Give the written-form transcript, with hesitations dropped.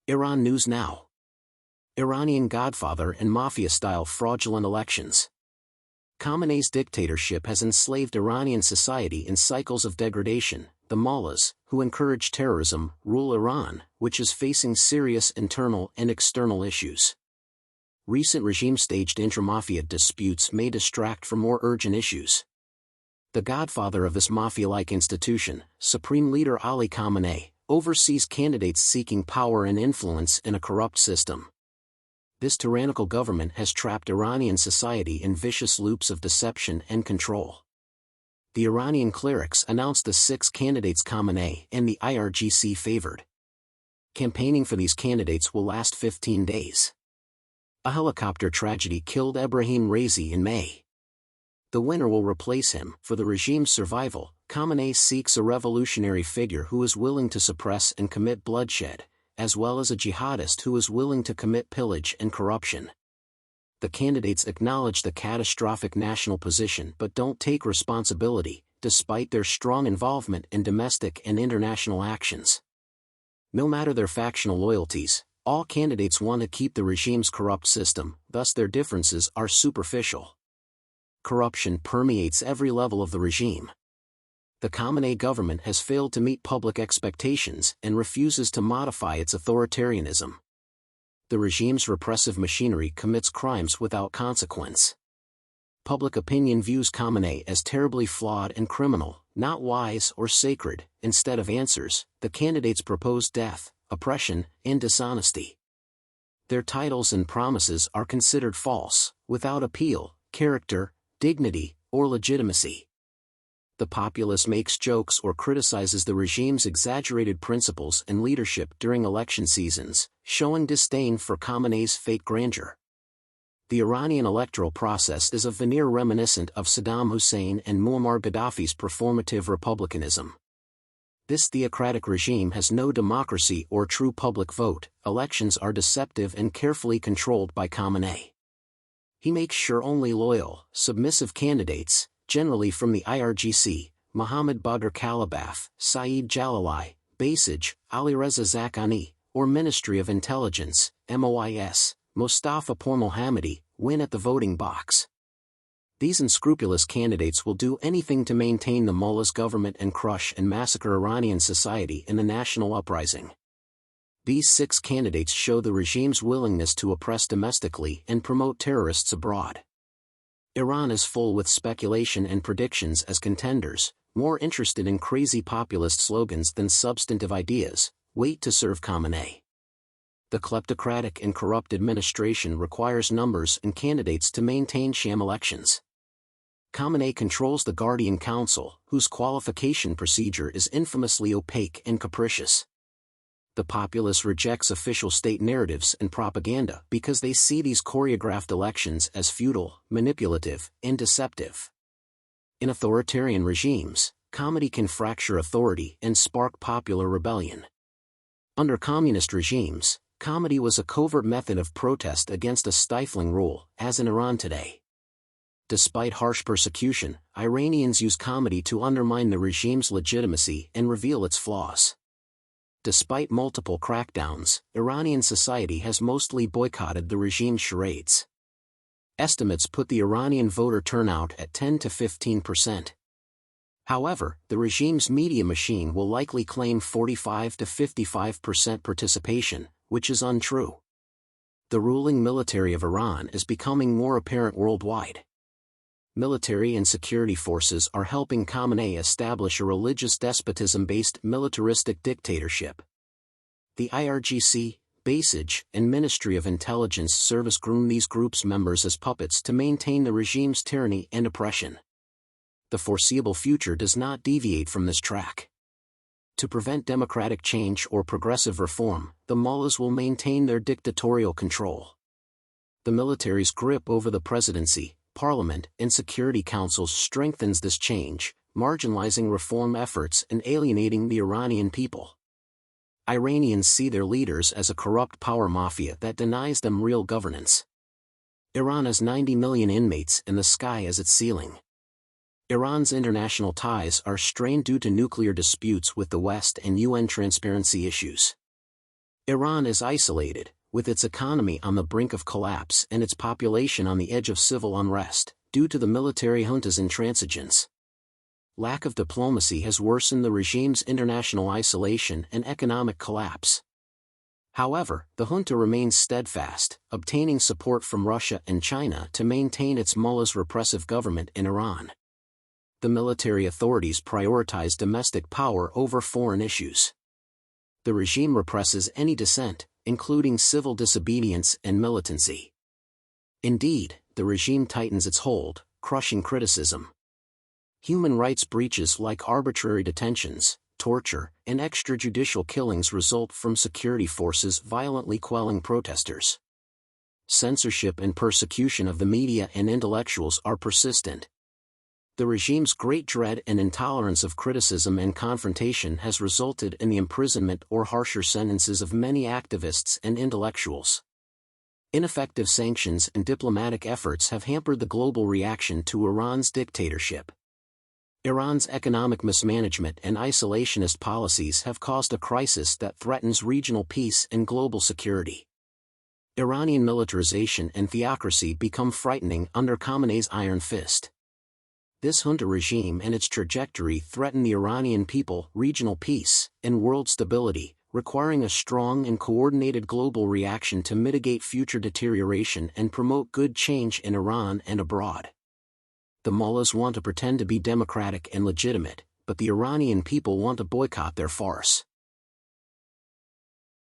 Iran News Now. Iranian Godfather and mafia-style fraudulent elections. Khamenei's dictatorship has enslaved Iranian society in cycles of degradation. The mullahs, who encourage terrorism, rule Iran, which is facing serious internal and external issues. Recent regime-staged intra-mafia disputes may distract from more urgent issues. The godfather of this mafia-like institution, Supreme Leader Ali Khamenei, oversees candidates seeking power and influence in a corrupt system. This tyrannical government has trapped Iranian society in vicious loops of deception and control. The Iranian clerics announced the 6 candidates Khamenei and the IRGC favored. Campaigning for these candidates will last 15 days. A helicopter tragedy killed Ebrahim Raisi in May. The winner will replace him. For the regime's survival, Khamenei seeks a revolutionary figure who is willing to suppress and commit bloodshed, as well as a jihadist who is willing to commit pillage and corruption. The candidates acknowledge the catastrophic national position but don't take responsibility, despite their strong involvement in domestic and international actions. No matter their factional loyalties, all candidates want to keep the regime's corrupt system, thus their differences are superficial. Corruption permeates every level of the regime. The Khamenei government has failed to meet public expectations and refuses to modify its authoritarianism. The regime's repressive machinery commits crimes without consequence. Public opinion views Khamenei as terribly flawed and criminal, not wise or sacred. Instead of answers, the candidates propose death, oppression, and dishonesty. Their titles and promises are considered false, without appeal, character, dignity, or legitimacy. The populace makes jokes or criticizes the regime's exaggerated principles and leadership during election seasons, showing disdain for Khamenei's fake grandeur. The Iranian electoral process is a veneer reminiscent of Saddam Hussein and Muammar Gaddafi's performative republicanism. This theocratic regime has no democracy or true public vote. Elections are deceptive and carefully controlled by Khamenei. He makes sure only loyal, submissive candidates, generally from the IRGC, Mohammad Bagher Kalibaf, Saeed Jalali, Basij, Alireza Zaghani, or Ministry of Intelligence, MOIS, Mostafa Pourmohammadi, win at the voting box. These unscrupulous candidates will do anything to maintain the mullahs' government and crush and massacre Iranian society in a national uprising. These 6 candidates show the regime's willingness to oppress domestically and promote terrorists abroad. Iran is full with speculation and predictions as contenders, more interested in crazy populist slogans than substantive ideas. Wait to serve Khamenei. The kleptocratic and corrupt administration requires numbers and candidates to maintain sham elections. Khamenei controls the Guardian Council, whose qualification procedure is infamously opaque and capricious. The populace rejects official state narratives and propaganda because they see these choreographed elections as futile, manipulative, and deceptive. In authoritarian regimes, comedy can fracture authority and spark popular rebellion. Under communist regimes, comedy was a covert method of protest against a stifling rule, as in Iran today. Despite harsh persecution, Iranians use comedy to undermine the regime's legitimacy and reveal its flaws. Despite multiple crackdowns, Iranian society has mostly boycotted the regime's charades. Estimates put the Iranian voter turnout at 10 to 15%. However, the regime's media machine will likely claim 45 to 55% participation, which is untrue. The ruling military of Iran is becoming more apparent worldwide. Military and security forces are helping Khamenei establish a religious despotism-based militaristic dictatorship. The IRGC, Basij, and Ministry of Intelligence Service groom these groups' members as puppets to maintain the regime's tyranny and oppression. The foreseeable future does not deviate from this track. To prevent democratic change or progressive reform, the mullahs will maintain their dictatorial control. The military's grip over the presidency, parliament, and security councils strengthens this change, marginalizing reform efforts and alienating the Iranian people. Iranians see their leaders as a corrupt power mafia that denies them real governance. Iran has 90 million inmates and the sky as its ceiling. Iran's international ties are strained due to nuclear disputes with the West and UN transparency issues. Iran is isolated, with its economy on the brink of collapse and its population on the edge of civil unrest, due to the military junta's intransigence. Lack of diplomacy has worsened the regime's international isolation and economic collapse. However, the junta remains steadfast, obtaining support from Russia and China to maintain its mullah's repressive government in Iran. The military authorities prioritize domestic power over foreign issues. The regime represses any dissent, including civil disobedience and militancy. Indeed, the regime tightens its hold, crushing criticism. Human rights breaches like arbitrary detentions, torture, and extrajudicial killings result from security forces violently quelling protesters. Censorship and persecution of the media and intellectuals are persistent. The regime's great dread and intolerance of criticism and confrontation has resulted in the imprisonment or harsher sentences of many activists and intellectuals. Ineffective sanctions and diplomatic efforts have hampered the global reaction to Iran's dictatorship. Iran's economic mismanagement and isolationist policies have caused a crisis that threatens regional peace and global security. Iranian militarization and theocracy become frightening under Khamenei's iron fist. This junta regime and its trajectory threaten the Iranian people, regional peace, and world stability, requiring a strong and coordinated global reaction to mitigate future deterioration and promote good change in Iran and abroad. The mullahs want to pretend to be democratic and legitimate, but the Iranian people want to boycott their farce.